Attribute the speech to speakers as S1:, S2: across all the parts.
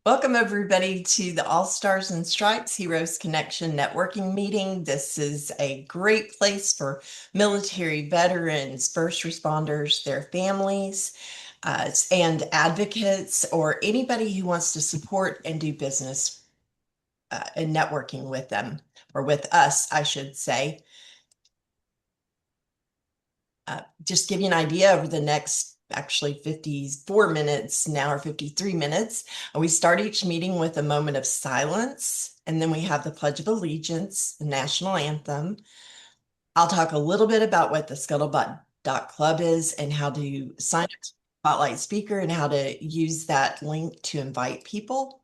S1: Welcome, everybody, to the All Stars and Stripes Heroes Connection networking meeting. This is a great place for military veterans, first responders, their families, and advocates, or anybody who wants to support and do business and networking with them, or with us, I should say. Just give you an idea, over the next actually 54 minutes now, or 53 minutes, we start each meeting with a moment of silence, and then we have the Pledge of Allegiance, the national anthem. I'll talk a little bit about what the Scuttlebutt.club is and how to sign up to Spotlight Speaker and how to use that link to invite people.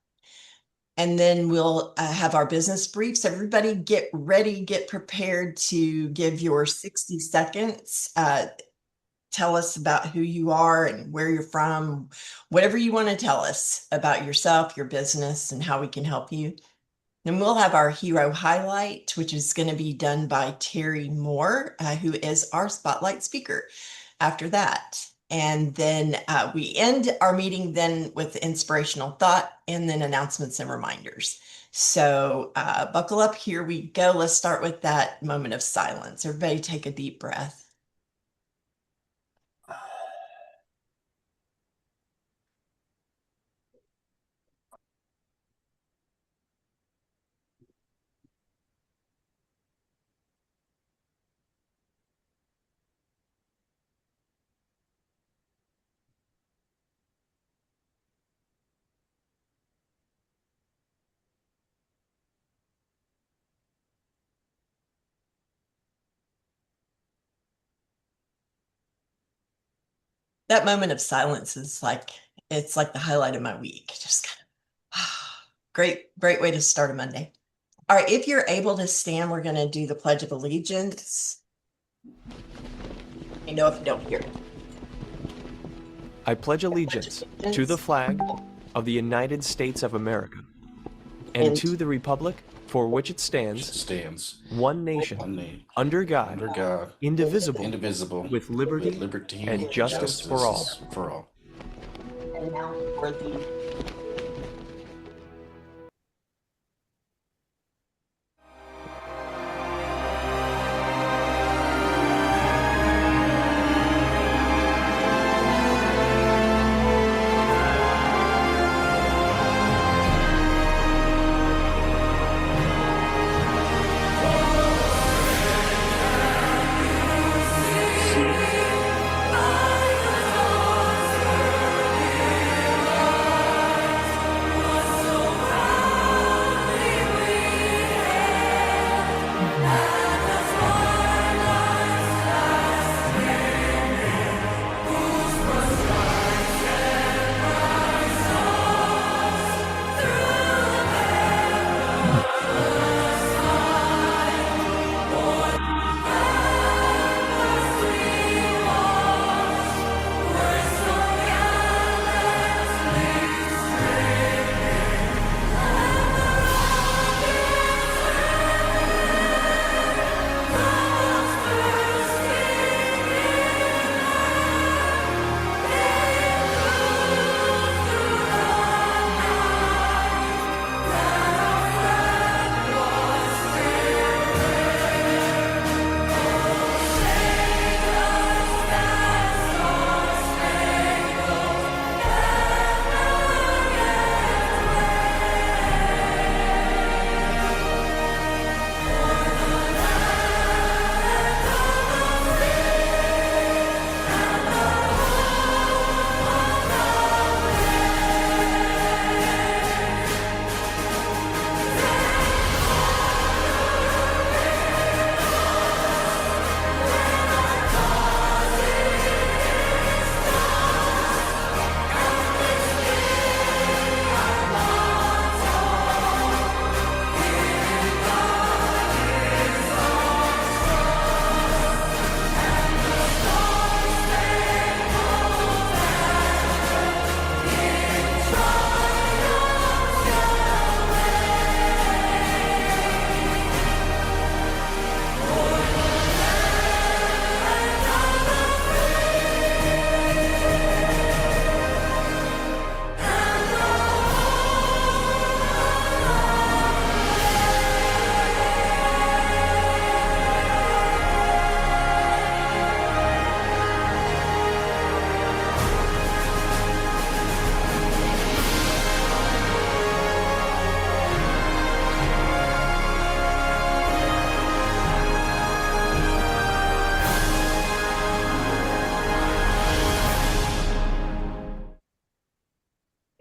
S1: And then we'll have our business briefs. Everybody get ready, get prepared to give your 60 seconds. Tell us about who you are and where you're from, whatever you want to tell us about yourself, your business, and how we can help you. Then we'll have our hero highlight, which is going to be done by Terri Moore, who is our spotlight speaker after that. And then we end our meeting then with inspirational thought and then announcements and reminders. So buckle up, here we go. Let's start with that moment of silence. Everybody take a deep breath. That moment of silence is like, it's like the highlight of my week. Just kind of great way to start a Monday. All right, if you're able to stand, we're going to do the Pledge of Allegiance. You know if you don't hear it.
S2: I pledge allegiance to the flag of the United States of America and to the republic for which it stands, one nation, under God, indivisible, with liberty and justice for all.
S1: And now for the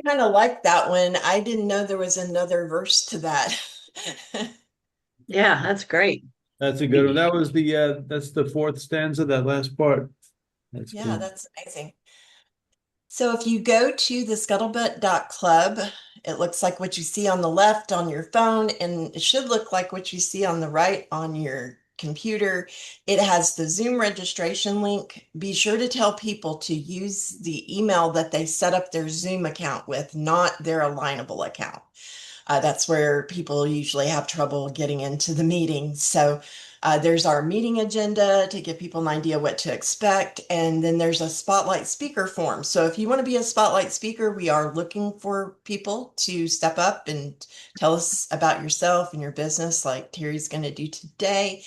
S1: kind of like that one. I didn't know there was another verse to that.
S3: Yeah, that's great.
S4: That's a good one. That was that's the fourth stanza, that last part. That's
S1: Yeah,
S4: cool.
S1: that's amazing. So if you go to the scuttlebutt.club, it looks like what you see on the left on your phone, and it should look like what you see on the right on your computer. It has the Zoom registration link. Be sure to tell people to use the email that they set up their Zoom account with, not their Alignable account. That's where people usually have trouble getting into the meeting. So there's our meeting agenda to give people an idea what to expect. And then there's a spotlight speaker form. So if you want to be a spotlight speaker, we are looking for people to step up and tell us about yourself and your business, like Terry's going to do today.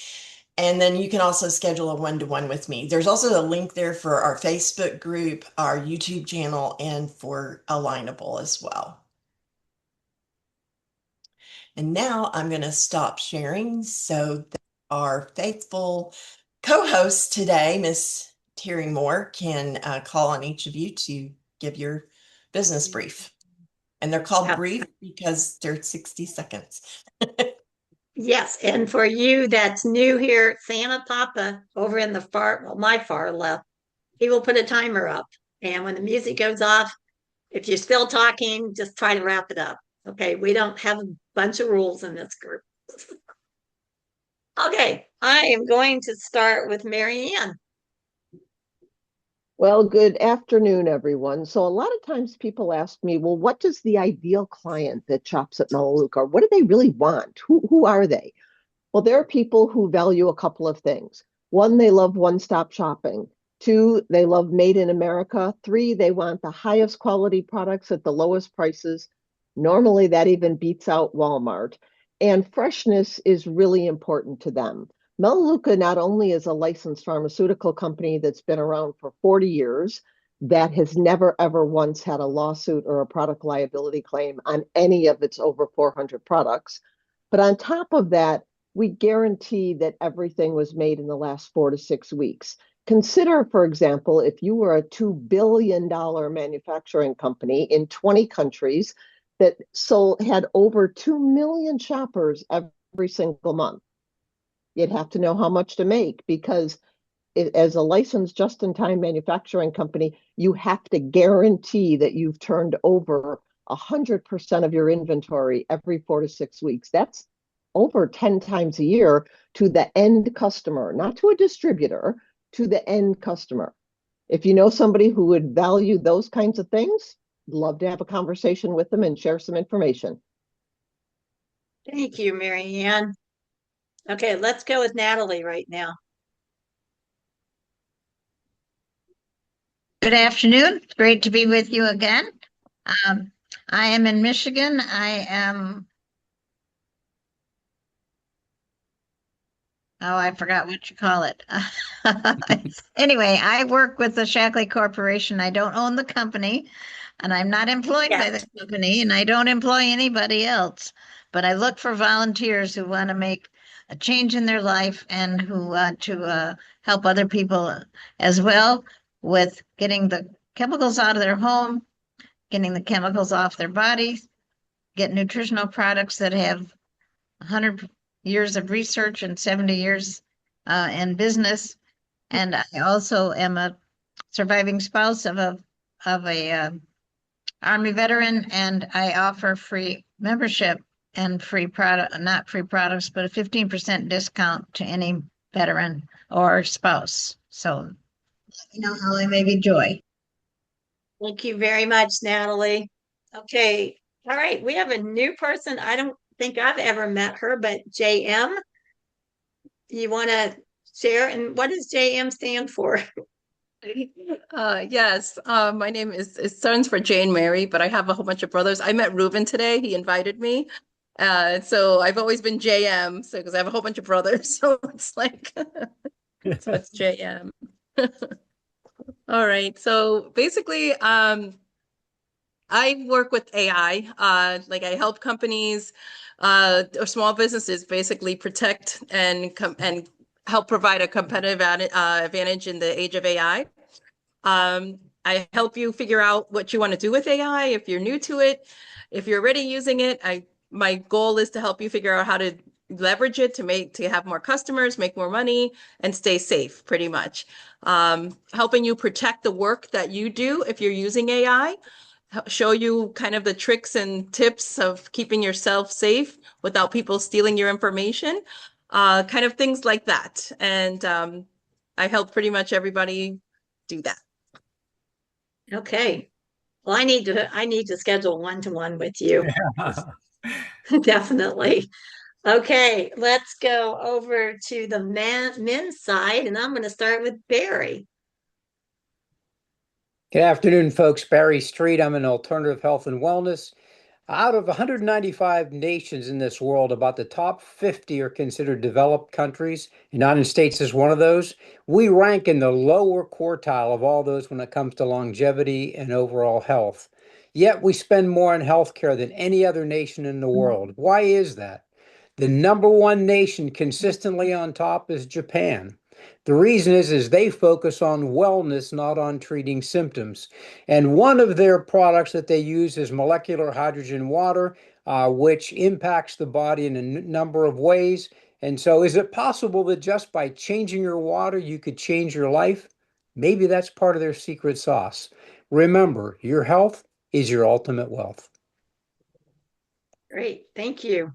S1: And then you can also schedule a one-to-one with me. There's also a link there for our Facebook group, our YouTube channel, and for Alignable as well. And now I'm going to stop sharing so that our faithful co-host today, Miss Terri Moore, can call on each of you to give your business brief. And they're called brief because they're 60 seconds.
S3: Yes, and for you that's new here, Santa Papa over in my far left, he will put a timer up. And when the music goes off, if you're still talking, just try to wrap it up. Okay, we don't have a bunch of rules in this group. Okay, I am going to start with Mary Ann.
S5: Well, good afternoon, everyone. So a lot of times people ask me, well, what does the ideal client that shops at Melaleuca, what do they really want? Who are they? Well, there are people who value a couple of things. One, they love one-stop shopping. Two, they love made in America. Three, they want the highest quality products at the lowest prices. Normally, that even beats out Walmart. And freshness is really important to them. Melaleuca not only is a licensed pharmaceutical company that's been around for 40 years, that has never, ever once had a lawsuit or a product liability claim on any of its over 400 products. But on top of that, we guarantee that everything was made in the last 4 to 6 weeks. Consider, for example, if you were a $2 billion manufacturing company in 20 countries that had over 2 million shoppers every single month. You'd have to know how much to make because as a licensed just-in-time manufacturing company, you have to guarantee that you've turned over 100% of your inventory every 4 to 6 weeks. That's over 10 times a year to the end customer, not to a distributor, to the end customer. If you know somebody who would value those kinds of things, love to have a conversation with them and share some information.
S3: Thank you, Mary Ann. Okay, let's go with Natalie right now.
S6: Good afternoon. It's great to be with you again. I am in Michigan. I forgot what you call it. Anyway, I work with the Shackley Corporation. I don't own the company, and I'm not employed by the company, and I don't employ anybody else. But I look for volunteers who want to make a change in their life and who want to help other people as well with getting the chemicals out of their home, getting the chemicals off their bodies, get nutritional products that have 100 years of research and 70 years in business. And I also am a surviving spouse of a Army veteran, and I offer free membership and free product, not free products, but a 15% discount to any veteran or spouse. So let me know how I may be joy.
S3: Thank you very much, Natalie. Okay, all right, we have a new person. I don't think I've ever met her, but JM, you want to share? And what does JM stand for?
S7: Yes, my name is it stands for Jane Mary, but I have a whole bunch of brothers. I met Reuben today. He invited me. So I've always been JM, so because I have a whole bunch of brothers, so it's like so it's JM. All right. So basically, I work with AI. Like I help companies or small businesses basically protect and help provide a competitive advantage in the age of AI. I help you figure out what you want to do with AI. If you're new to it, if you're already using it, my goal is to help you figure out how to leverage it to have more customers, make more money, and stay safe, pretty much. Helping you protect the work that you do if you're using AI, show you kind of the tricks and tips of keeping yourself safe without people stealing your information, kind of things like that. And I help pretty much everybody do that.
S3: Okay. Well, I need to schedule one-to-one with you. Definitely. Okay, let's go over to the men's side, and I'm going to start with Barry.
S8: Good afternoon, folks. Barry Street. I'm in alternative health and wellness. Out of 195 nations in this world, about the top 50 are considered developed countries. The United States is one of those. We rank in the lower quartile of all those when it comes to longevity and overall health. Yet we spend more on healthcare than any other nation in the world. Why is that? The number one nation consistently on top is Japan. The reason is they focus on wellness, not on treating symptoms. And one of their products that they use is molecular hydrogen water, which impacts the body in a number of ways. And so is it possible that just by changing your water, you could change your life? Maybe that's part of their secret sauce. Remember, your health is your ultimate wealth.
S3: Great, thank you.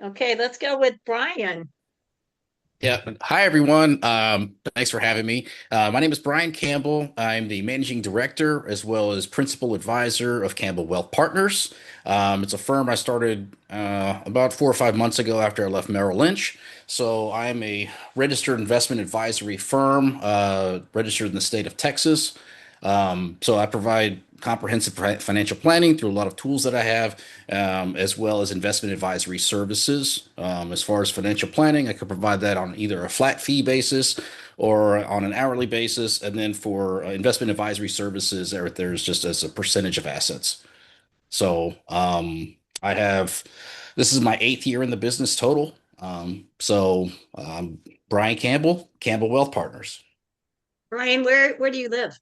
S3: Okay, let's go with Brian.
S9: Yeah. Hi, everyone. Thanks for having me. My name is Brian Campbell. I'm the managing director as well as principal advisor of Campbell Wealth Partners. It's a firm I started about 4 or 5 months ago after I left Merrill Lynch. So I'm a registered investment advisory firm, registered in the state of Texas. So I provide comprehensive financial planning through a lot of tools that I have, as well as investment advisory services. As far as financial planning, I could provide that on either a flat fee basis or on an hourly basis. And then for investment advisory services, there's just as a percentage of assets. So this is my 8th year in the business total. Brian Campbell, Campbell Wealth Partners.
S3: Brian, where do you live?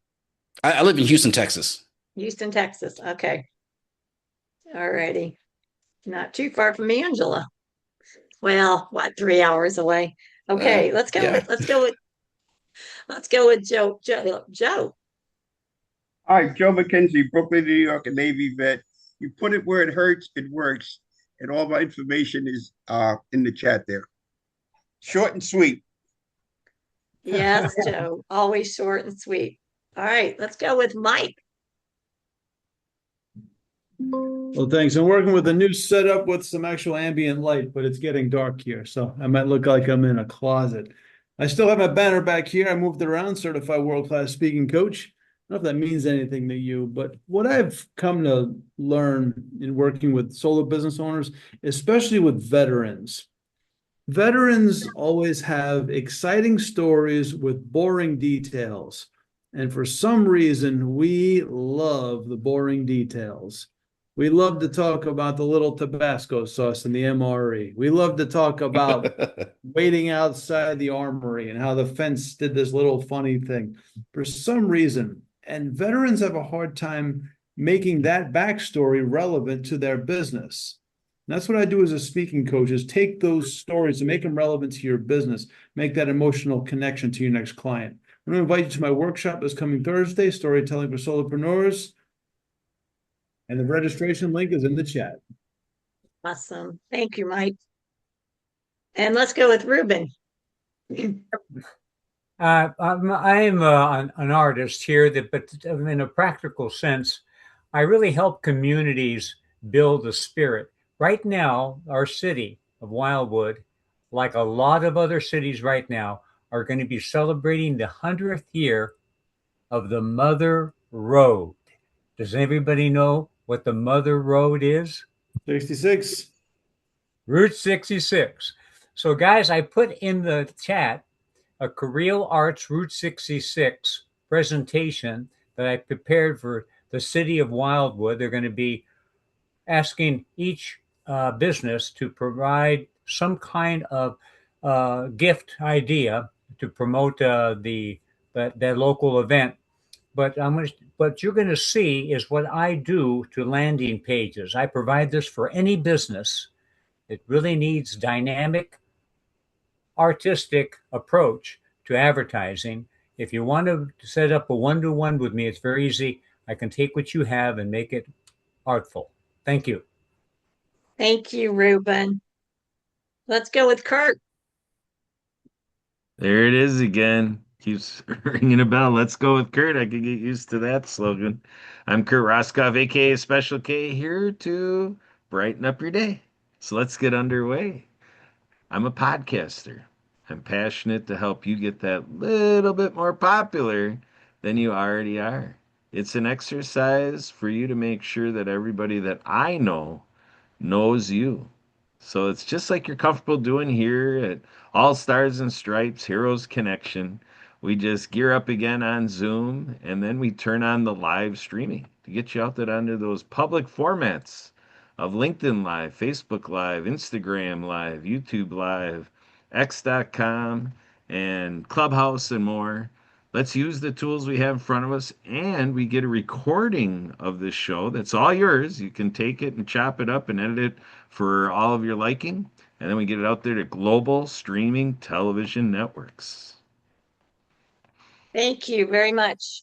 S9: I live in Houston, Texas.
S3: Houston, Texas. Okay. All righty. Not too far from Angela. Well, what, 3 hours away? Okay, let's go with Joe. Joe.
S10: All right, Joe McKenzie, Brooklyn, New York, a Navy vet. You put it where it hurts, it works. And all my information is in the chat there. Short and sweet.
S3: Yes, Joe. Always short and sweet. All right, let's go with Mike.
S4: Well, thanks. I'm working with a new setup with some actual ambient light, but it's getting dark here, so I might look like I'm in a closet. I still have my banner back here. I moved it around, certified world-class speaking coach. I don't know if that means anything to you, but what I've come to learn in working with solo business owners, especially with veterans always have exciting stories with boring details. And for some reason, we love the boring details. We love to talk about the little Tabasco sauce in the MRE. We love to talk about waiting outside the armory and how the fence did this little funny thing. For some reason, and veterans have a hard time making that backstory relevant to their business. And that's what I do as a speaking coach, is take those stories and make them relevant to your business, make that emotional connection to your next client. I'm going to invite you to my workshop this coming Thursday, Storytelling for Solopreneurs. And the registration link is in the chat.
S3: Awesome. Thank you, Mike. And let's go with Ruben.
S11: I'm an artist here, but in a practical sense, I really help communities build a spirit. Right now, our city of Wildwood, like a lot of other cities right now, are going to be celebrating the 100th year of the Mother Road. Does everybody know what the Mother Road is?
S4: 66.
S11: Route 66. So guys, I put in the chat a Carril Arts Route 66 presentation that I prepared for the city of Wildwood. They're going to be asking each business to provide some kind of gift idea to promote their local event. But what you're going to see is what I do to landing pages. I provide this for any business that really needs dynamic, artistic approach to advertising. If you want to set up a one-to-one with me, it's very easy. I can take what you have and make it artful. Thank you.
S3: Thank you, Ruben. Let's go with Kurt.
S12: There it is again. Keeps ringing a bell. Let's go with Kurt. I could get used to that slogan. I'm Kurt Roskoff, aka Special K, here to brighten up your day. So let's get underway. I'm a podcaster. I'm passionate to help you get that little bit more popular than you already are. It's an exercise for you to make sure that everybody that I know knows you. So it's just like you're comfortable doing here at All Stars and Stripes Heroes Connection. We just gear up again on Zoom and then we turn on the live streaming to get you out there under those public formats of LinkedIn Live, Facebook Live, Instagram Live, YouTube Live, X.com, and Clubhouse and more. Let's use the tools we have in front of us, and we get a recording of this show that's all yours. You can take it and chop it up and edit it for all of your liking, and then we get it out there to global streaming television networks.
S3: Thank you very much.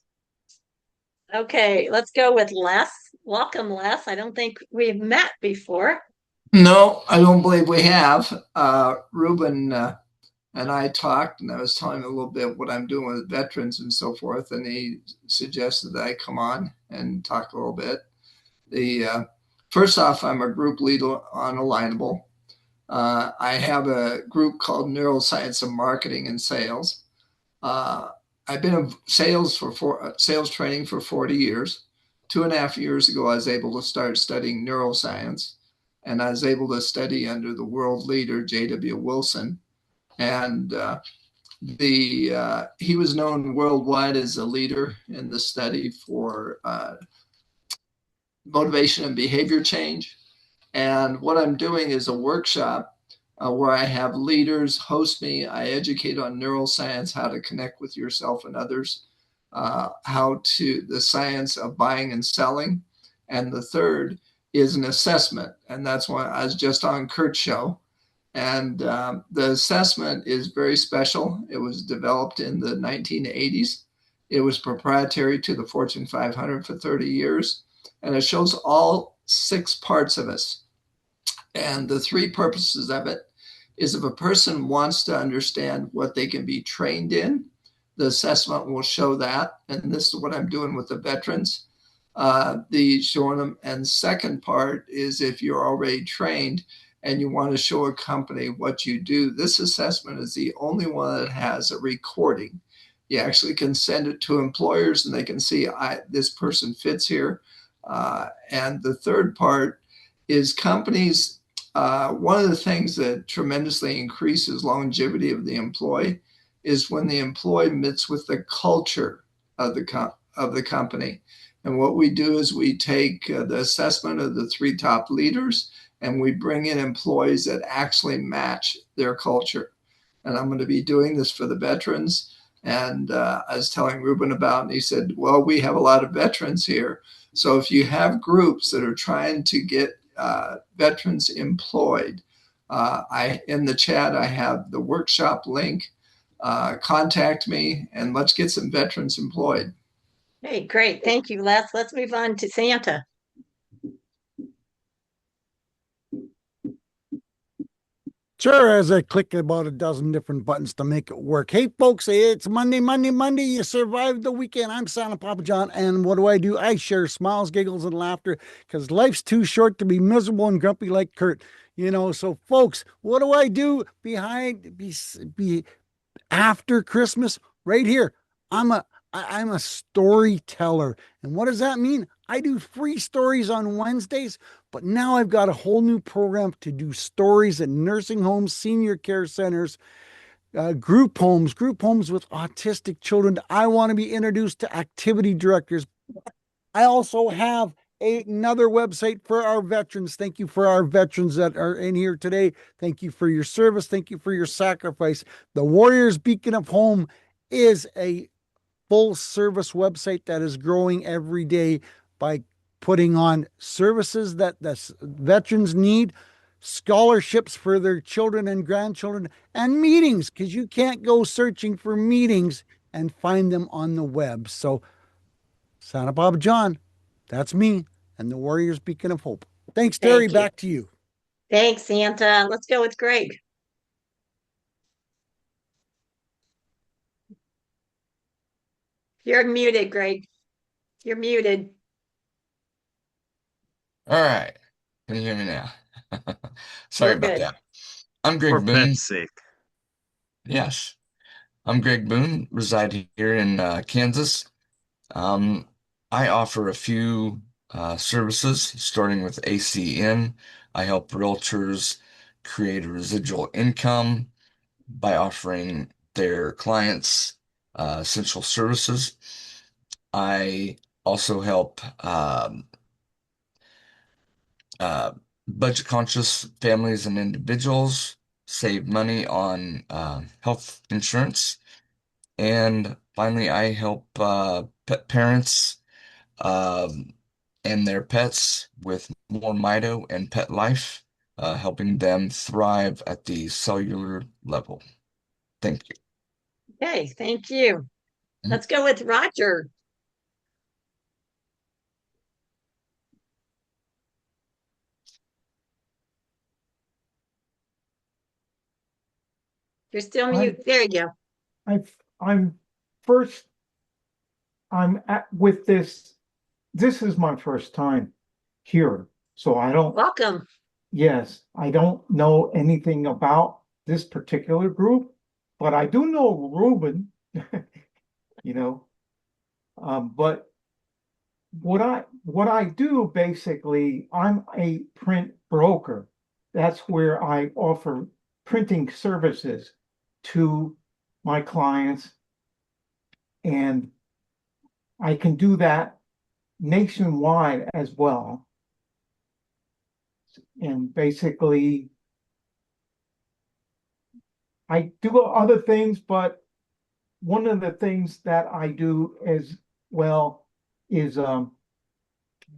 S3: Okay, let's go with Les. Welcome, Les. I don't think we've met before.
S13: No, I don't believe we have. Ruben and I talked, and I was telling him a little bit what I'm doing with veterans and so forth, and he suggested that I come on and talk a little bit. First off, I'm a group leader on Alignable. I have a group called Neuroscience of Marketing and Sales. I've been in sales sales training for 40 years. 2.5 years ago, I was able to start studying neuroscience, and I was able to study under the world leader, J.W. Wilson. And he was known worldwide as a leader in the study for motivation and behavior change. And what I'm doing is a workshop where I have leaders host me. I educate on neuroscience, how to connect with yourself and others, the science of buying and selling. And the third is an assessment. And that's why I was just on Kurt's show. And the assessment is very special. It was developed in the 1980s. It was proprietary to the Fortune 500 for 30 years. And it shows all 6 parts of us. And the 3 purposes of it is if a person wants to understand what they can be trained in, the assessment will show that. And this is what I'm doing with the veterans. Showing them. And second part is if you're already trained and you want to show a company what you do, this assessment is the only one that has a recording. You actually can send it to employers and they can see this person fits here. And the third part is companies. One of the things that tremendously increases longevity of the employee is when the employee meets with the culture of the company. And what we do is we take the assessment of the 3 top leaders and we bring in employees that actually match their culture. And I'm going to be doing this for the veterans. And I was telling Ruben about, and he said, well, we have a lot of veterans here. So if you have groups that are trying to get veterans employed, in the chat, I have the workshop link. Contact me and let's get some veterans employed.
S3: Hey, great. Thank you, Les. Let's move on to Santa.
S14: Sure, as I click about a dozen different buttons to make it work. Hey, folks, it's Monday. You survived the weekend. I'm Santa Papa John, and what do? I share smiles, giggles, and laughter because life's too short to be miserable and grumpy like Kurt. So folks, what do I do after Christmas? Right here. I'm a storyteller. And what does that mean? I do free stories on Wednesdays, but now I've got a whole new program to do stories at nursing homes, senior care centers, group homes with autistic children. I want to be introduced to activity directors. I also have another website for our veterans. Thank you for our veterans that are in here today. Thank you for your service. Thank you for your sacrifice. The Warriors Beacon of Home is a full service website that is growing every day by putting on services that the veterans need, scholarships for their children and grandchildren, and meetings, because you can't go searching for meetings and find them on the web. So, Santa Papa John, that's me and the Warriors Beacon of Hope. Thanks, Terri.
S3: Thank you.
S14: Back to you.
S3: Thanks, Santa. Let's go with Greg. You're muted, Greg. You're muted.
S15: All right. Can you hear me now? Sorry
S3: We're
S15: about
S3: good.
S15: that. I'm Greg
S12: For
S15: Boone.
S12: pet's sake.
S15: Yes. I'm Greg Boone, reside here in Kansas. I offer a few services, starting with ACN. I help realtors create a residual income by offering their clients essential services. I also help budget-conscious families and individuals save money on health insurance. And finally, I help pet parents and their pets with more Mito and Pet Life, helping them thrive at the cellular level. Thank you.
S3: Okay, thank you. Let's go with Roger. You're still mute. There you go.
S16: I'm first, with this. This is my first time here, so I don't.
S3: Welcome.
S16: Yes, I don't know anything about this particular group, but I do know Ruben, you know. But what I do basically, I'm a print broker. That's where I offer printing services to my clients, and I can do that nationwide as well. And basically, I do other things, but one of the things that I do as well is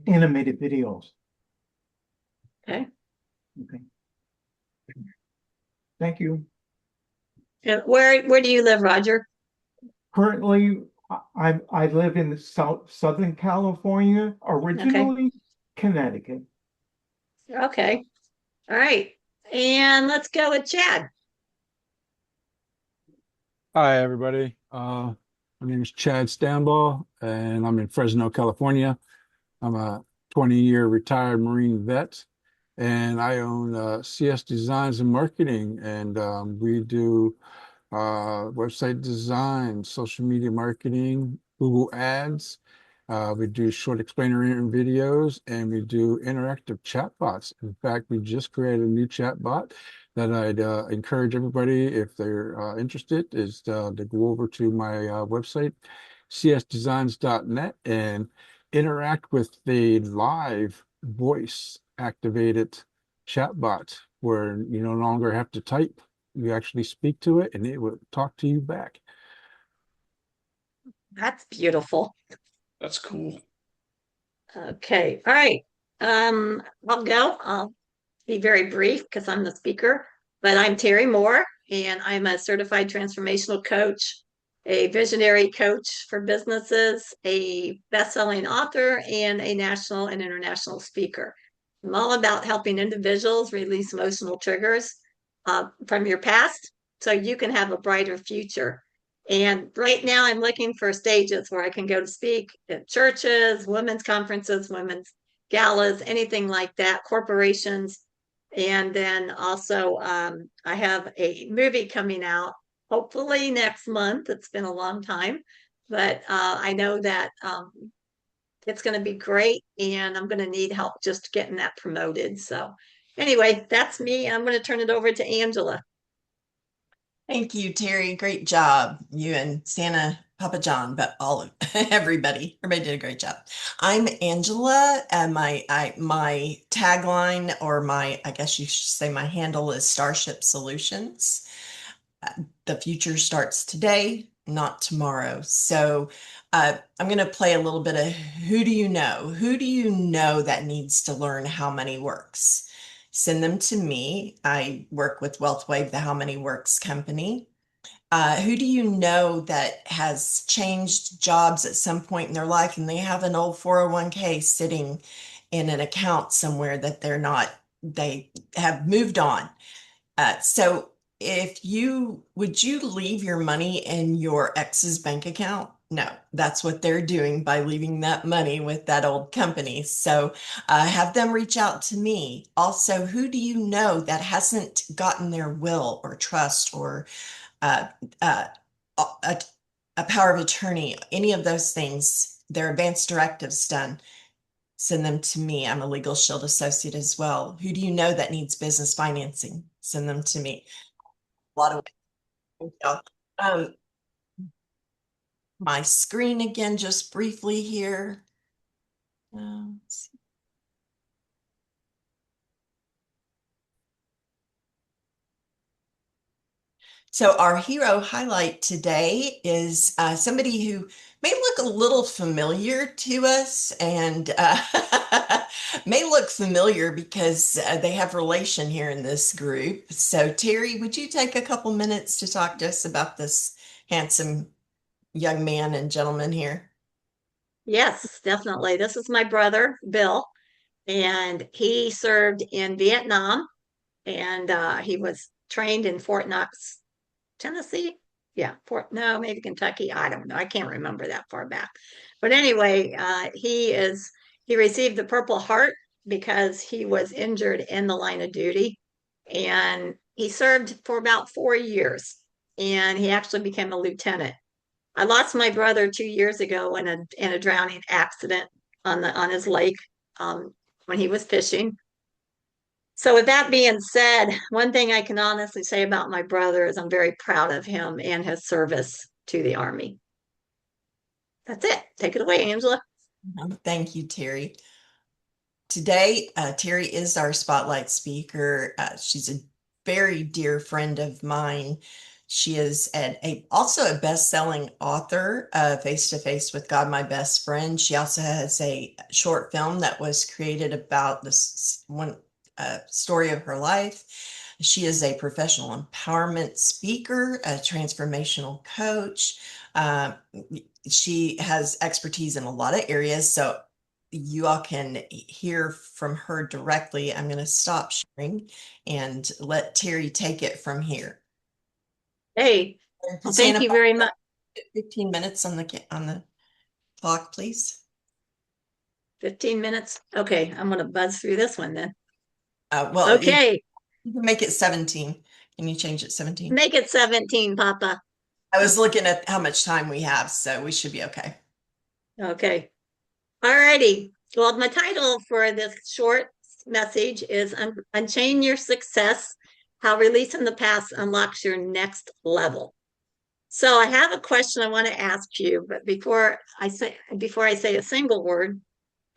S16: animated videos.
S3: Okay.
S16: Okay. Thank you.
S3: And where do you live, Roger?
S16: Currently, I live in Southern California, originally Connecticut.
S3: Okay. All right. And let's go with Chad.
S17: Hi, everybody. My name is Chad Stambaugh, and I'm in Fresno, California. I'm a 20-year retired Marine vet, and I own CS Designs and Marketing, and we do website design, social media marketing, Google Ads. We do short explainer videos, and we do interactive chatbots. In fact, we just created a new chatbot that I'd encourage everybody, if they're interested, is to go over to my website, csdesigns.net, and interact with the live voice activated chatbot where you no longer have to type. You actually speak to it and it will talk to you back.
S3: That's beautiful.
S9: That's cool.
S3: Okay. All right. I'll go. I'll be very brief because I'm the speaker, but I'm Terri Moore, and I'm a certified transformational coach, a visionary coach for businesses, a best-selling author, and a national and international speaker. I'm all about helping individuals release emotional triggers from your past so you can have a brighter future. And right now I'm looking for stages where I can go to speak at churches, women's conferences, women's galas, anything like that, corporations. And then also I have a movie coming out, hopefully next month. It's been a long time, but I know that it's going to be great, and I'm going to need help just getting that promoted. So anyway, that's me. I'm going to turn it over to Angela.
S1: Thank you, Terri. Great job. You and Santa Papa John, but everybody did a great job. I'm Angela, and my tagline, or I guess you should say my handle, is Starship Solutions. The future starts today. not tomorrow. So I'm going to play a little bit of who do you know? Who do you know that needs to learn how money works? Send them to me. I work with WealthWave, the How Money Works company. Who do you know that has changed jobs at some point in their life and they have an old 401k sitting in an account somewhere that they have moved on? So would you leave your money in your ex's bank account? No, that's what they're doing by leaving that money with that old company. So have them reach out to me. Also, who do you know that hasn't gotten their will or trust or uh, uh, a, a power of attorney, any of those things, their advance directives done? Send them to me. I'm a Legal Shield associate as well. Who do you know that needs business financing? Send them to me. A lot of my screen again, just briefly here. So our hero highlight today is somebody who may look a little familiar to us and may look familiar because they have relation here in this group. So Terri, would you take a couple minutes to talk to us about this handsome young man and gentleman here?
S3: Yes, definitely. This is my brother, Bill, and he served in Vietnam, and he was trained in Fort Knox, Tennessee. Yeah, no, maybe Kentucky. I don't know. I can't remember that far back. But anyway, he received the Purple Heart because he was injured in the line of duty, and he served for about 4 years, and he actually became a lieutenant. I lost my brother 2 years ago in a drowning accident on his lake when he was fishing. So with that being said, one thing I can honestly say about my brother is I'm very proud of him and his service to the Army. That's it. Take it away, Angela.
S1: Thank you, Terri. Today, Terri is our spotlight speaker. She's a very dear friend of mine. She is also a best-selling author, Face to Face with God, My Best Friend. She also has a short film that was created about this one story of her life. She is a professional empowerment speaker, a transformational coach. She has expertise in a lot of areas. So you all can hear from her directly. I'm going to stop sharing and let Terri take it from here.
S3: Hey, well, thank you very much.
S1: 15 minutes on the clock, please.
S3: 15 minutes. Okay, I'm going to buzz through this one then.
S1: Well,
S3: okay.
S1: You can make it 17. Can you change it 17?
S3: Make it 17, Papa.
S1: I was looking at how much time we have, so we should be okay.
S3: Okay. All righty. Well, my title for this short message is Unchain Your Success, How Releasing the Past Unlocks Your Next Level. So I have a question I want to ask you, but before I say a single word,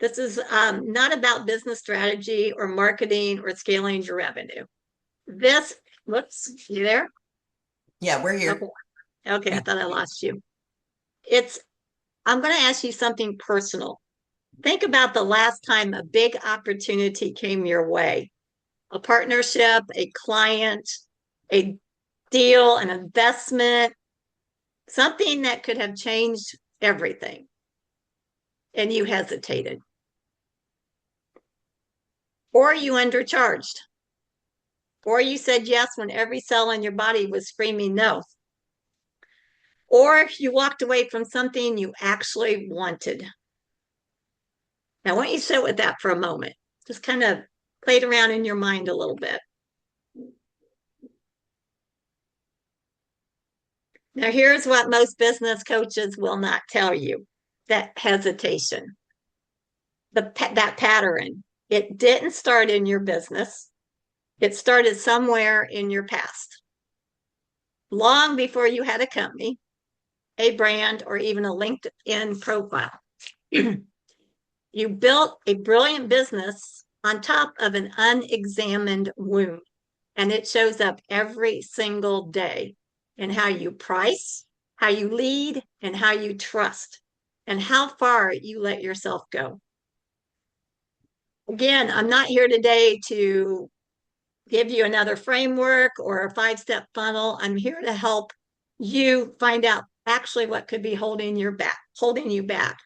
S3: this is not about business strategy or marketing or scaling your revenue. Whoops, you there?
S1: Yeah, we're here.
S3: Okay, I thought I lost you. I'm going to ask you something personal. Think about the last time a big opportunity came your way, a partnership, a client, a deal, an investment, something that could have changed everything, and you hesitated. Or you undercharged. Or you said yes when every cell in your body was screaming no. Or you walked away from something you actually wanted. Now, I want you to sit with that for a moment. Just kind of play it around in your mind a little bit. Now, here's what most business coaches will not tell you. That hesitation, that pattern, it didn't start in your business. It started somewhere in your past. Long before you had a company, a brand, or even a LinkedIn profile. You built a brilliant business on top of an unexamined wound, and it shows up every single day in how you price, how you lead, and how you trust, and how far you let yourself go. Again, I'm not here today to give you another framework or a 5-step funnel. I'm here to help you find out actually what could be holding you back,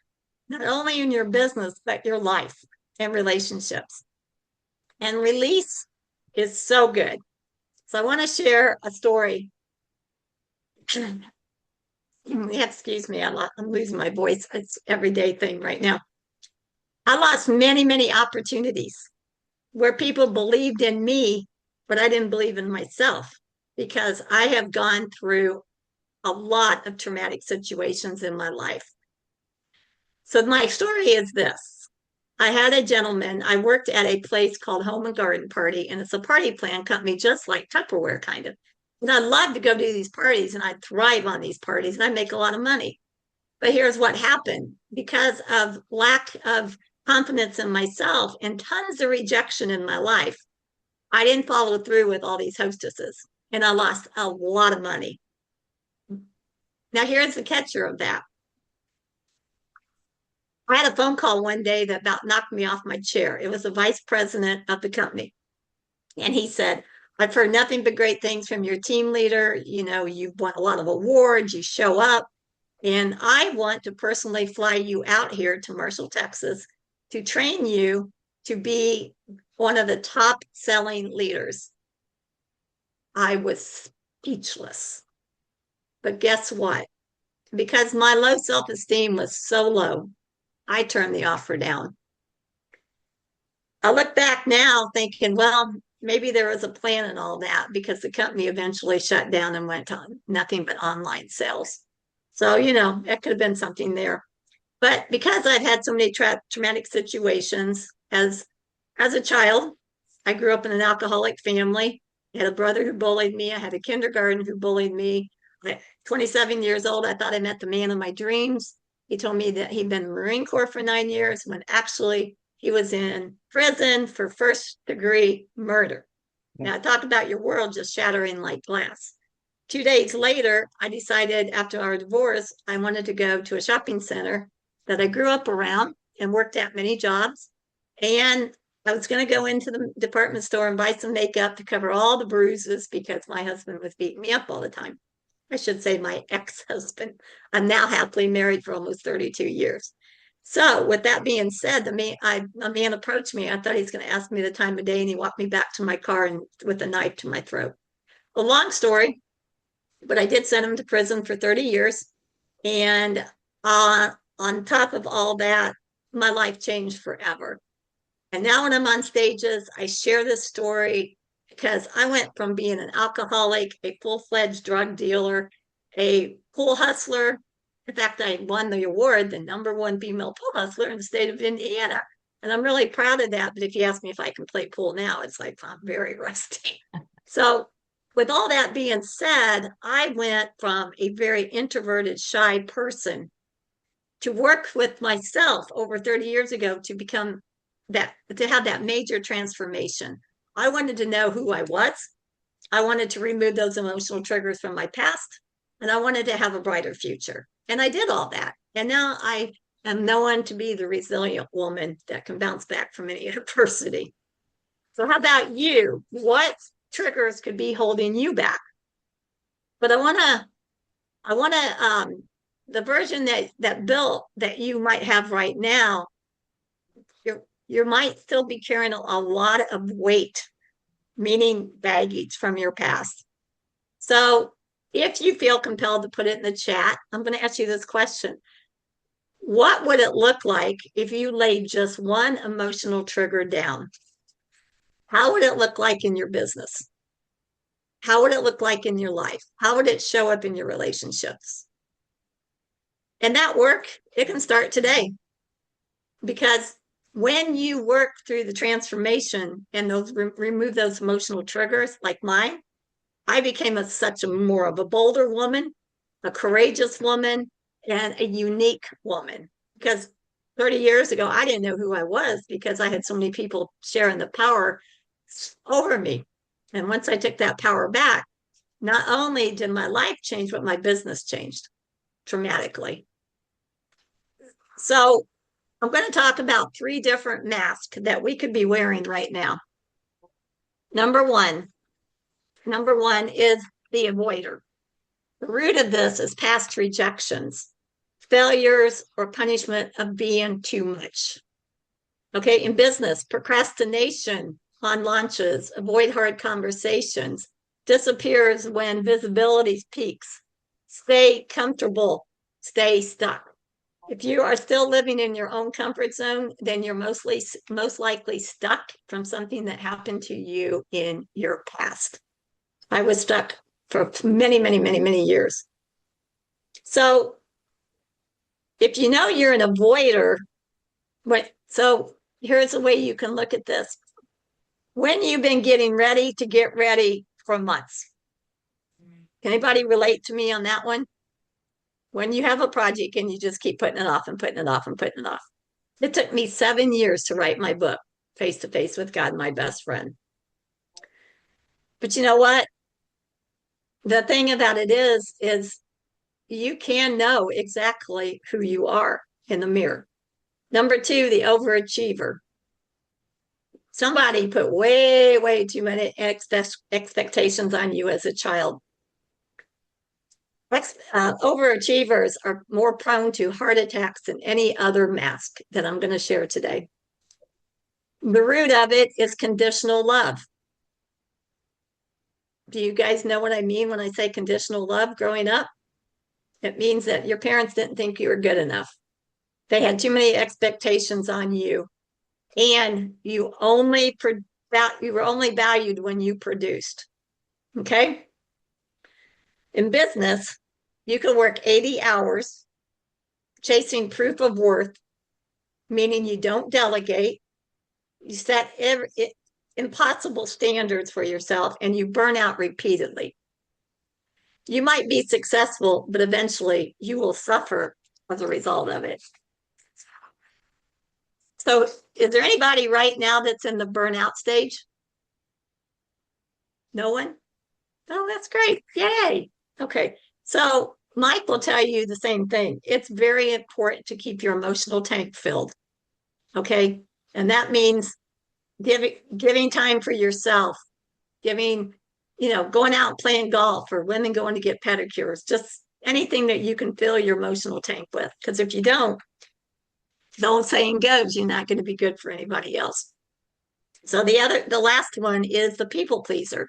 S3: not only in your business, but your life and relationships. And release is so good. So I want to share a story. Excuse me, I'm losing my voice. It's an everyday thing right now. I lost many, many opportunities where people believed in me, but I didn't believe in myself, because I have gone through a lot of traumatic situations in my life. So my story is this. I had a gentleman, I worked at a place called Home and Garden Party, and it's a party plan company, just like Tupperware kind of. And I love to go do these parties, and I thrive on these parties, and I make a lot of money. But here's what happened. Because of lack of confidence in myself and tons of rejection in my life, I didn't follow through with all these hostesses, and I lost a lot of money. Now, here's the catcher of that. I had a phone call one day that about knocked me off my chair. It was the vice president of the company. And he said, I've heard nothing but great things from your team leader. You know, you've won a lot of awards, you show up. And I want to personally fly you out here to Marshall, Texas, to train you to be one of the top selling leaders. I was speechless. But guess what? Because my low self-esteem was so low, I turned the offer down. I look back now thinking, well, maybe there was a plan and all that, because the company eventually shut down and went on nothing but online sales. So, you know, it could have been something there. But because I've had so many traumatic situations as a child, I grew up in an alcoholic family. I had a brother who bullied me. I had a kindergarten who bullied me. At 27 years old, I thought I met the man of my dreams. He told me that he'd been in the Marine Corps for 9 years, when actually he was in prison for first-degree murder. Now, talk about your world just shattering like glass. 2 days later, I decided after our divorce, I wanted to go to a shopping center that I grew up around and worked at many jobs. And I was going to go into the department store and buy some makeup to cover all the bruises, because my husband was beating me up all the time. I should say my ex-husband. I'm now happily married for almost 32 years. So with that being said, a man approached me. I thought he was going to ask me the time of day, and he walked me back to my car and with a knife to my throat. A long story, but I did send him to prison for 30 years. And on top of all that, my life changed forever. And now when I'm on stages, I share this story because I went from being an alcoholic, a full-fledged drug dealer, a pool hustler. In fact, I won the award, the #1 female pool hustler in the state of Indiana. And I'm really proud of that. But if you ask me if I can play pool now, it's like I'm very rusty. So with all that being said, I went from a very introverted, shy person to work with myself over 30 years ago to become that, to have that major transformation. I wanted to know who I was. I wanted to remove those emotional triggers from my past, and I wanted to have a brighter future. And I did all that. And now I am known to be the resilient woman that can bounce back from any adversity. So how about you? What triggers could be holding you back? But I want to, the version that you might have right now, you might still be carrying a lot of weight, meaning baggage from your past. So if you feel compelled to put it in the chat, I'm going to ask you this question. What would it look like if you laid just one emotional trigger down? How would it look like in your business? How would it look like in your life? How would it show up in your relationships? And that work, it can start today. Because when you work through the transformation and remove those emotional triggers like mine, I became such a more of a bolder woman, a courageous woman, and a unique woman. Because 30 years ago, I didn't know who I was because I had so many people sharing the power over me. And once I took that power back, not only did my life change, but my business changed. dramatically. So I'm going to talk about 3 different masks that we could be wearing right now. Number one is the avoider. The root of this is past rejections, failures, or punishment of being too much. Okay, in business, procrastination on launches, avoid hard conversations, disappears when visibility peaks, stay comfortable, stay stuck. If you are still living in your own comfort zone, then you're most likely stuck from something that happened to you in your past. I was stuck for many years. So if you know you're an avoider, so here's a way you can look at this. When you've been getting ready to get ready for months. Anybody relate to me on that one? When you have a project and you just keep putting it off and putting it off and putting it off. It took me 7 years to write my book, Face to Face with God, My Best Friend. But you know what? The thing about it is you can know exactly who you are in the mirror. Number 2, the overachiever. Somebody put way too many expectations on you as a child. Overachievers are more prone to heart attacks than any other mask that I'm going to share today. The root of it is conditional love. Do you guys know what I mean when I say conditional love growing up? It means that your parents didn't think you were good enough. They had too many expectations on you, and you were only valued when you produced. Okay? In business, you can work 80 hours chasing proof of worth, meaning you don't delegate, you set impossible standards for yourself, and you burn out repeatedly. You might be successful, but eventually you will suffer as a result of it. So is there anybody right now that's in the burnout stage? No one? Oh, that's great. Yay. Okay. So Mike will tell you the same thing. It's very important to keep your emotional tank filled. Okay. And that means giving time for yourself, going out and playing golf, or women going to get pedicures, just anything that you can fill your emotional tank with. Because if you don't, the old saying goes, you're not going to be good for anybody else. So the last one is the people pleaser.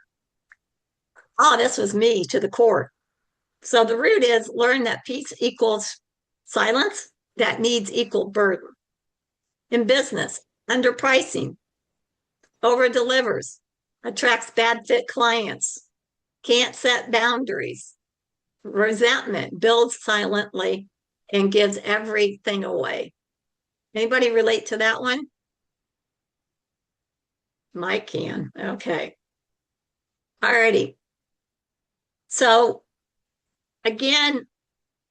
S3: Oh, this was me to the core. So the root is learn that peace equals silence, that needs equal burden. In business, underpricing, over delivers, attracts bad fit clients, can't set boundaries, resentment builds silently and gives everything away. Anybody relate to that one? Mike can. Okay. Alrighty. So again,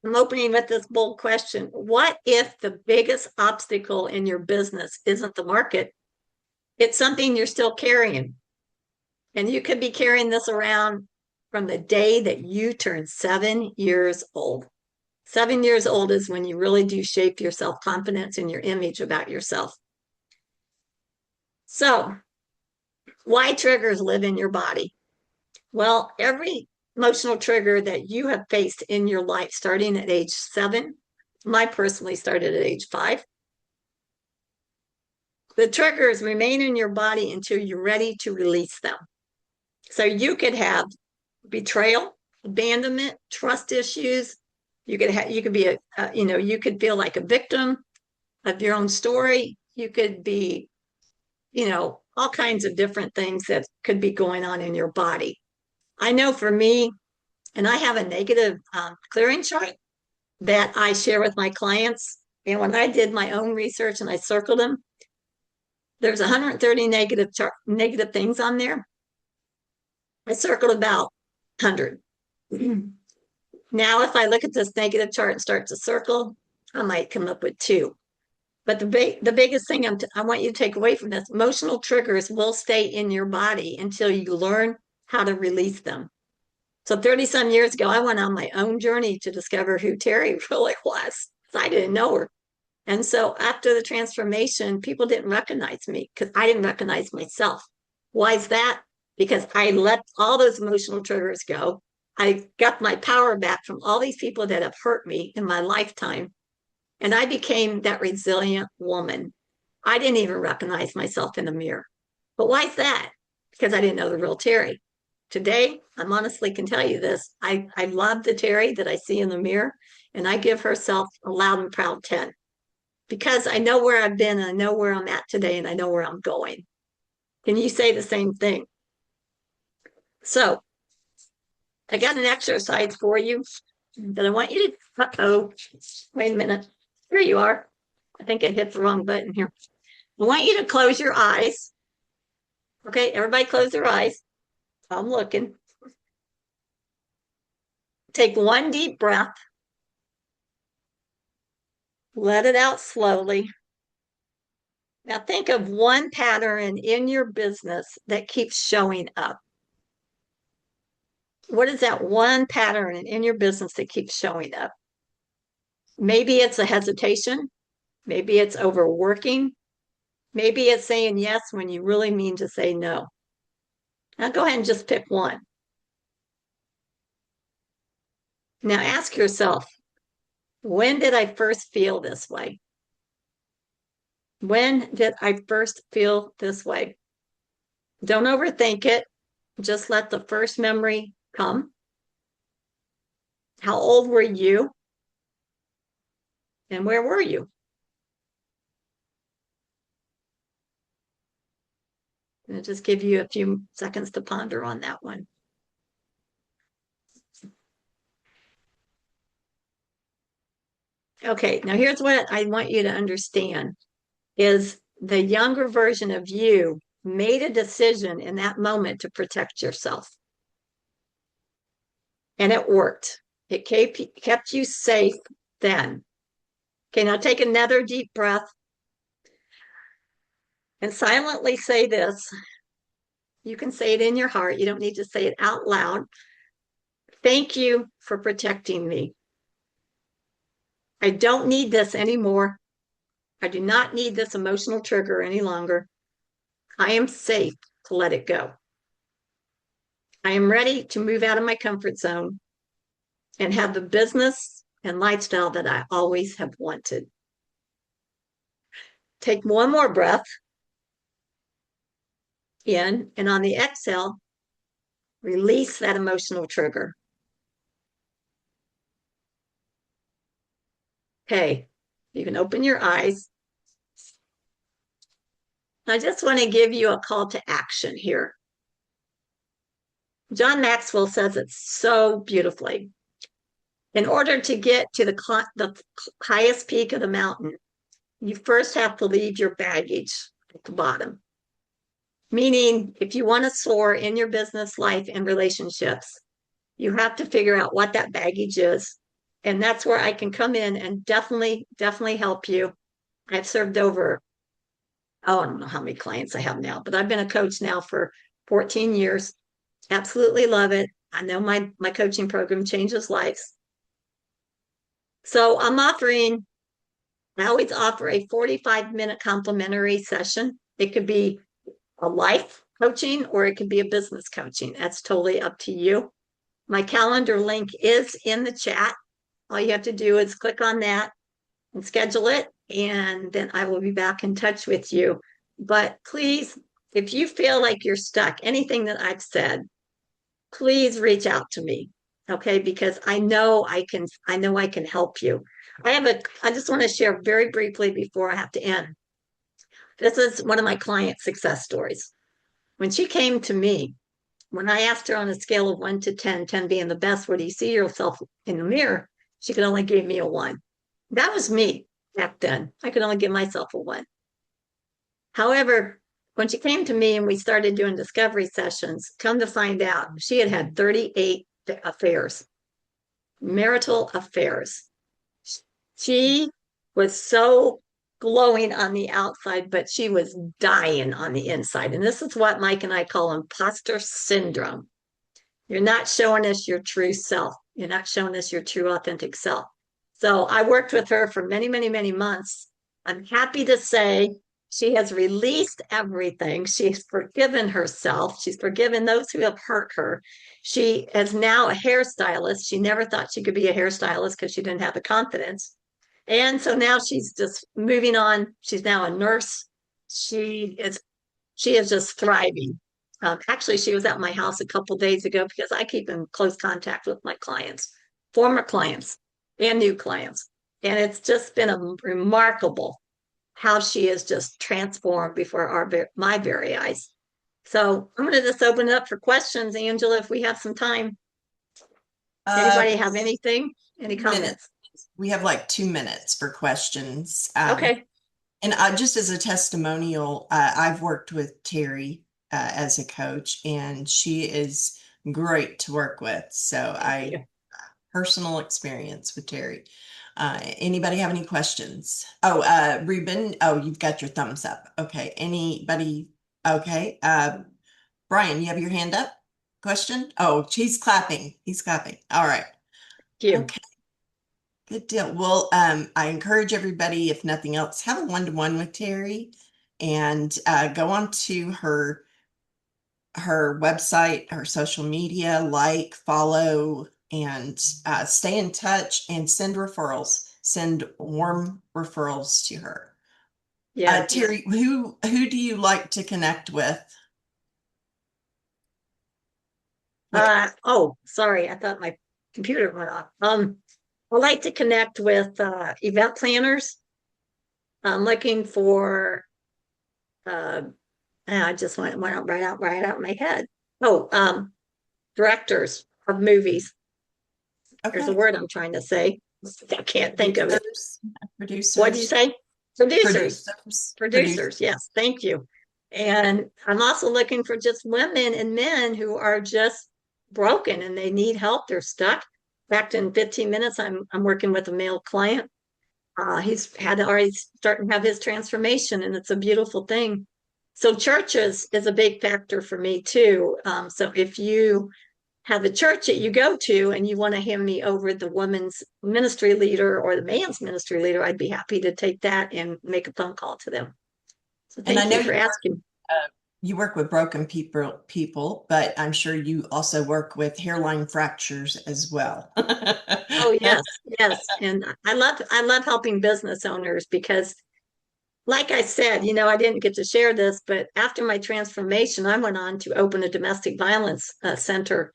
S3: I'm opening with this bold question. What if the biggest obstacle in your business isn't the market? It's something you're still carrying. And you could be carrying this around from the day that you turn 7 years old. 7 years old is when you really do shape your self-confidence and your image about yourself. So, why triggers live in your body? Well, every emotional trigger that you have faced in your life, starting at age 7, mine personally started at age 5. The triggers remain in your body until you're ready to release them. So you could have betrayal, abandonment, trust issues. You could be you could feel like a victim of your own story. You could be, all kinds of different things that could be going on in your body. I know for me, and I have a negative clearing chart that I share with my clients. And when I did my own research and I circled them, there's 130 negative things on there. I circled about 100. Now, if I look at this negative chart and start to circle, I might come up with 2. But the biggest thing I want you to take away from this, emotional triggers will stay in your body until you learn how to release them. So 30 some years ago, I went on my own journey to discover who Terri really was. I didn't know her. And so after the transformation, people didn't recognize me because I didn't recognize myself. Why is that? Because I let all those emotional triggers go. I got my power back from all these people that have hurt me in my lifetime. And I became that resilient woman. I didn't even recognize myself in the mirror. But why is that? Because I didn't know the real Terri. Today, I'm honestly can tell you this. I love the Terri that I see in the mirror, and I give herself a loud and proud 10 because I know where I've been and I know where I'm at today and I know where I'm going. Can you say the same thing? So I got an exercise for you that I want you to, wait a minute. Here you are. I think I hit the wrong button here. I want you to close your eyes. Okay, everybody close their eyes. I'm looking. Take one deep breath. Let it out slowly. Now think of one pattern in your business that keeps showing up. What is that one pattern in your business that keeps showing up? Maybe it's a hesitation. Maybe it's overworking. Maybe it's saying yes when you really mean to say no. Now go ahead and just pick one. Now ask yourself, when did I first feel this way? When did I first feel this way? Don't overthink it. Just let the first memory come. How old were you? And where were you? And I'll just give you a few seconds to ponder on that one. Okay, now here's what I want you to understand is the younger version of you made a decision in that moment to protect yourself. And it worked. It kept you safe then. Okay, now take another deep breath and silently say this. You can say it in your heart. You don't need to say it out loud. Thank you for protecting me. I don't need this anymore. I do not need this emotional trigger any longer. I am safe to let it go. I am ready to move out of my comfort zone and have the business and lifestyle that I always have wanted. Take one more breath in, and on the exhale, release that emotional trigger. Okay, you can open your eyes. I just want to give you a call to action here. John Maxwell says it so beautifully. In order to get to the highest peak of the mountain, you first have to leave your baggage at the bottom. Meaning, if you want to soar in your business life and relationships, you have to figure out what that baggage is. And that's where I can come in and definitely help you. I've served over, I don't know how many clients I have now, but I've been a coach now for 14 years. Absolutely love it. I know my coaching program changes lives. So I always offer a 45-minute complimentary session. It could be a life coaching or it could be a business coaching. That's totally up to you. My calendar link is in the chat. All you have to do is click on that and schedule it, and then I will be back in touch with you. But please, if you feel like you're stuck, anything that I've said, please reach out to me. Okay, because I know I can help you. I just want to share very briefly before I have to end. This is one of my client success stories. When she came to me, when I asked her on a scale of 1 to 10, 10 being the best, where do you see yourself in the mirror? She could only give me a 1. That was me back then. I could only give myself a 1. However, when she came to me and we started doing discovery sessions, come to find out, she had had 38 affairs, marital affairs. She was so glowing on the outside, but she was dying on the inside. And this is what Mike and I call imposter syndrome. You're not showing us your true self. You're not showing us your true authentic self. So I worked with her for many, many, many months. I'm happy to say she has released everything. She's forgiven herself. She's forgiven those who have hurt her. She is now a hairstylist. She never thought she could be a hairstylist because she didn't have the confidence. And so now she's just moving on. She's now a nurse. She is just thriving. Actually, she was at my house a couple days ago because I keep in close contact with my clients, former clients and new clients. And it's just been a remarkable how she is just transformed before my very eyes. So I'm going to just open it up for questions, Angela, if we have some time. Anybody have anything? Any comments?
S1: Minutes. We have like 2 minutes for questions.
S3: Okay.
S1: And just as a testimonial, I've worked with Terri as a coach, and she is great to work with. So personal experience with Terri. Anybody have any questions? Oh, Ruben, oh, you've got your thumbs up. Okay. Anybody? Okay. Brian, you have your hand up? Question? Oh, he's clapping. He's clapping. All right. Okay. Good deal. Well, I encourage everybody, if nothing else, have a one-to-one with Terri, and go on to her website, her social media, like, follow, and stay in touch and send referrals. Send warm referrals to her. Yeah. Terri, who do you like to connect with?
S3: Oh, sorry. I thought my computer went off. I like to connect with event planners. I'm looking for I just went right out my head. Oh, directors of movies. Okay. There's a word I'm trying to say. I can't think of it.
S1: Producers.
S3: What did you say? Producers. Yes, thank you. And I'm also looking for just women and men who are just broken and they need help. They're stuck. In fact, in 15 minutes, I'm working with a male client. He's had already starting to have his transformation, and it's a beautiful thing. So churches is a big factor for me too. So if you have a church that you go to and you want to hand me over the woman's ministry leader or the man's ministry leader, I'd be happy to take that and make a phone call to them. So thank you for asking.
S1: You work with broken people, but I'm sure you also work with hairline fractures as well.
S3: Oh, yes. And I love helping business owners because, like I said, I didn't get to share this, but after my transformation, I went on to open a domestic violence center,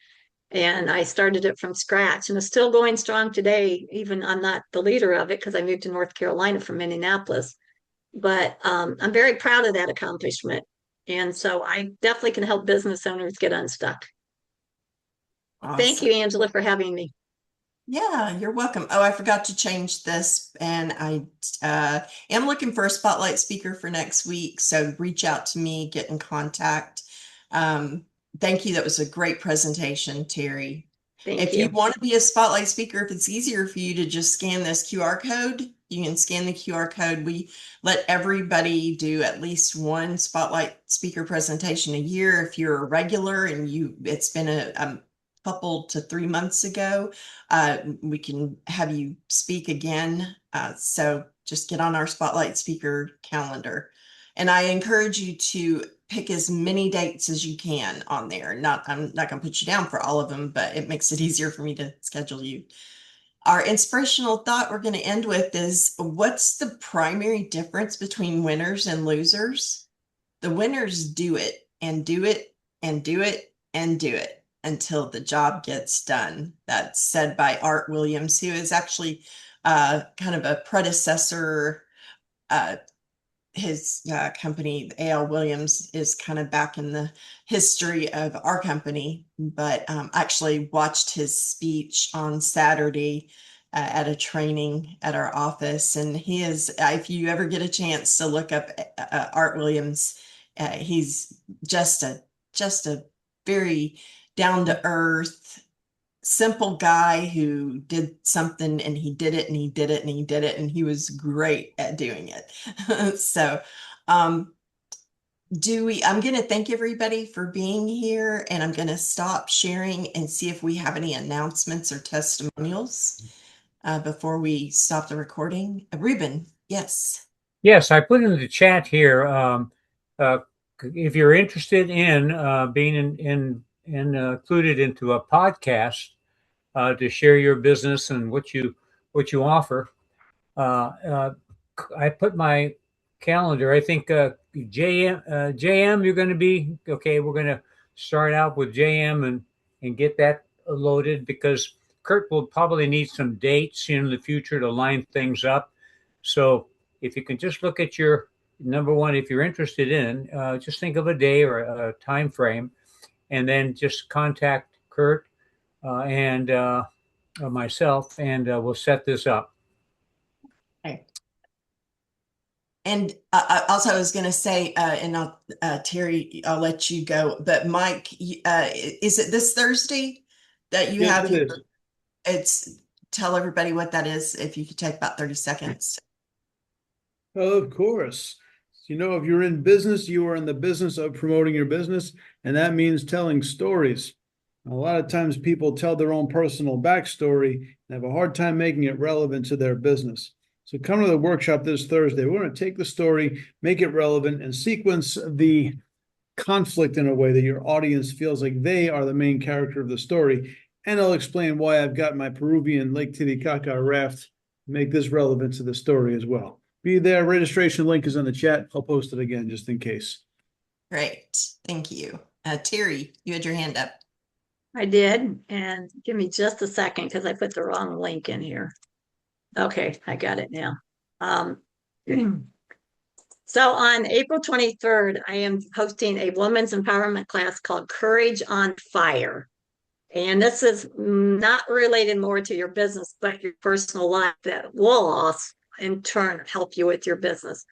S3: and I started it from scratch, and it's still going strong today. Even I'm not the leader of it because I moved to North Carolina from Minneapolis, but I'm very proud of that accomplishment. And so I definitely can help business owners get unstuck. Awesome. Thank you, Angela, for having me.
S1: Yeah, you're welcome. Oh, I forgot to change this, and I am looking for a spotlight speaker for next week. So reach out to me, get in contact. Thank you. That was a great presentation, Terri. If you want to be a spotlight speaker, if it's easier for you to just scan this QR code, you can scan the QR code. We let everybody do at least one spotlight speaker presentation a year. If you're a regular and it's been a couple to 3 months ago, we can have you speak again. So just get on our spotlight speaker calendar. And I encourage you to pick as many dates as you can on there. I'm not going to put you down for all of them, but it makes it easier for me to schedule you. Our inspirational thought we're going to end with is, what's the primary difference between winners and losers? The winners do it and do it and do it and do it until the job gets done. That's said by Art Williams, who is actually kind of a predecessor. His company, A.L. Williams, is kind of back in the history of our company, but actually watched his speech on Saturday at a training at our office. And he is, if you ever get a chance to look up Art Williams, he's just a very down-to-earth, simple guy who did something and he did it and he did it and he did it, and he was great at doing it. So I'm going to thank everybody for being here, and I'm going to stop sharing and see if we have any announcements or testimonials before we stop the recording. Ruben, yes.
S11: Yes, I put in the chat here. If you're interested in being included into a podcast to share your business and what you offer, I put my calendar. I think JM, you're going to be okay. We're going to start out with JM and get that loaded, because Kurt will probably need some dates in the future to line things up. So if you can just look at your number one, if you're interested in, just think of a day or a time frame, and then just contact Kurt and myself, and we'll set this up.
S1: Okay. And also, I was going to say, and Terry, I'll let you go. But Mike, is it this Thursday that you have?
S4: It is.
S1: It's tell everybody what that is. If you could take about 30 seconds.
S4: Oh, of course. You know, if you're in business, you are in the business of promoting your business, and that means telling stories. A lot of times people tell their own personal backstory and have a hard time making it relevant to their business. So come to the workshop this Thursday. We're going to take the story, make it relevant, and sequence the conflict in a way that your audience feels like they are the main character of the story. And I'll explain why I've got my Peruvian Lake Titicaca raft to make this relevant to the story as well. Be there. Registration link is in the chat. I'll post it again just in case.
S1: Great. Thank you. Terry, you had your hand up.
S3: I did. And give me just a second because I put the wrong link in here. Okay, I got it now. So on April 23rd, I am hosting a women's empowerment class called Courage on Fire. And this is not related more to your business, but your personal life that will also in turn help you with your business.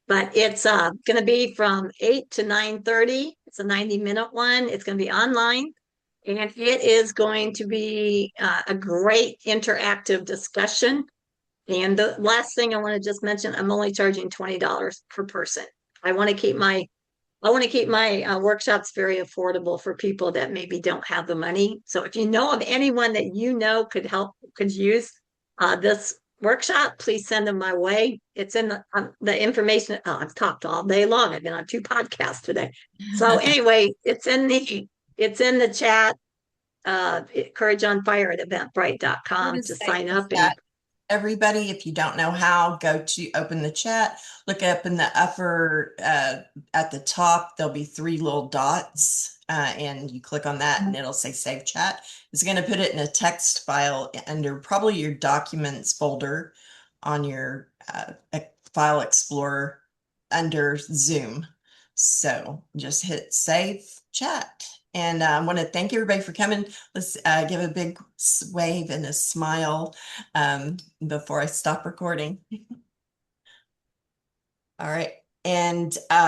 S3: But it's going to be from 8 to 9:30. It's a 90-minute one. It's going to be online. And it is going to be a great interactive discussion. And the last thing I want to just mention, I'm only charging $20 per person. I want to keep my workshops very affordable for people that maybe don't have the money. So if you know of anyone that you know could use this workshop, please send them my way. It's in the information. Oh, I've talked all day long. I've been on 2 podcasts today. So anyway, it's in the chat. Courage on Fire at eventbrite.com to sign up. And
S1: everybody, if you don't know how, go to open the chat, look up in the upper at the top, there'll be 3 little dots, and you click on that and it'll say save chat. It's going to put it in a text file under probably your documents folder on your file explorer under Zoom. So just hit save chat. And I want to thank everybody for coming. Let's give a big wave and a smile before I stop recording. All right. And